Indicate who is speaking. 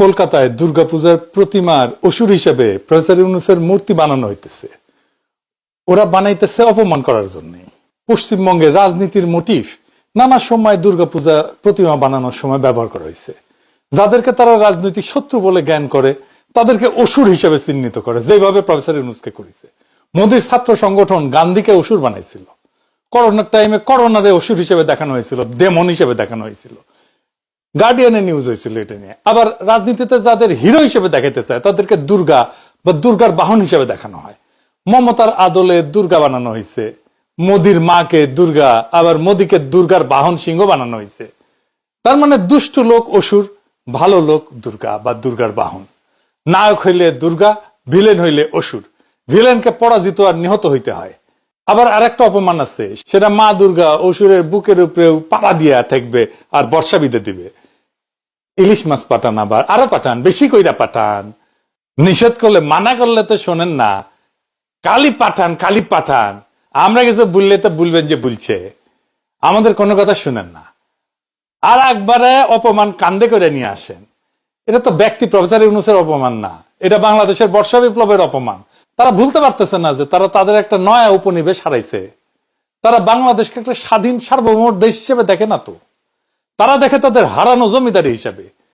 Speaker 1: কলকাতায় দুর্গাপূজার প্রতিমার অসুর হিসেবে প্রফেসর ইউনূসের মূর্তি বানানো হইতেছে। ওরা বানাইতেছে অপমান করার জন্য। পশ্চিমবঙ্গের রাজনীতির মোটিভ নানা সময় দুর্গাপূজা প্রতিমা বানানোর সময় ব্যবহার করা হয়েছে। যাদেরকে তারা রাজনৈতিক শত্রু বলে জ্ঞান করে তাদেরকে অসুর হিসেবে চিহ্নিত করে, যেভাবে প্রফেসর ইউনূসকে করেছে। মোদীর ছাত্র সংগঠন গান্ধীকে অসুর বানাইছিল। করোনার টাইমে করোনারে অসুর হিসেবে দেখানো হয়েছিল, ডেমন হিসেবে দেখানো হয়েছিল। গার্ডিয়ানে নিউজ হয়েছিল এটা নিয়ে। আবার রাজনীতিতে যাদের হিরো হিসেবে দেখাতে চায় তাদেরকে দুর্গা বা দুর্গার বাহন হিসেবে দেখানো হয়। মমতার আদলে দুর্গা বানানো হয়েছে, মোদির মাকে দুর্গা, আবার মোদীকে দুর্গার বাহন সিংহ বানানো হয়েছে। তার মানে দুষ্ট লোক অসুর, ভালো লোক দুর্গা বা দুর্গার বাহন। নায়ক হইলে দুর্গা, ভিলেন হইলে অসুর। ভিলেনকে পরাজিত আর নিহত হইতে হয়। আবার আরেকটা অপমান আছে, সেটা মা দুর্গা অসুরের বুকের উপরেও পাড়া দিয়া থাকবে আর বর্ষা বিদে দিবে। ইলিশ মাছ পাঠান, আবার আরো পাঠান, বেশি কইরা পাঠান। নিষেধ করলে, মানা করলে তো শোনেন না। কালি পাঠান, কালি পাঠান। আমরা কিছু বললে তো বলবেন যে বলছে, আমাদের কোনো কথা শুনেন না। আর একবারে অপমান কান্দে করে নিয়ে আসেন। এটা তো ব্যক্তি প্রফেসর ইউনূসের অপমান না, এটা বাংলাদেশের বর্ষা বিপ্লবের অপমান। তারা ভুলতে পারতেছে না যে তারা তাদের একটা নয়া উপনিবেশ হারাইছে। তারা বাংলাদেশকে একটা স্বাধীন সার্বভৌম দেশ হিসেবে দেখে না তো, তারা দেখে তাদের হারানো জমিদারি হিসেবে।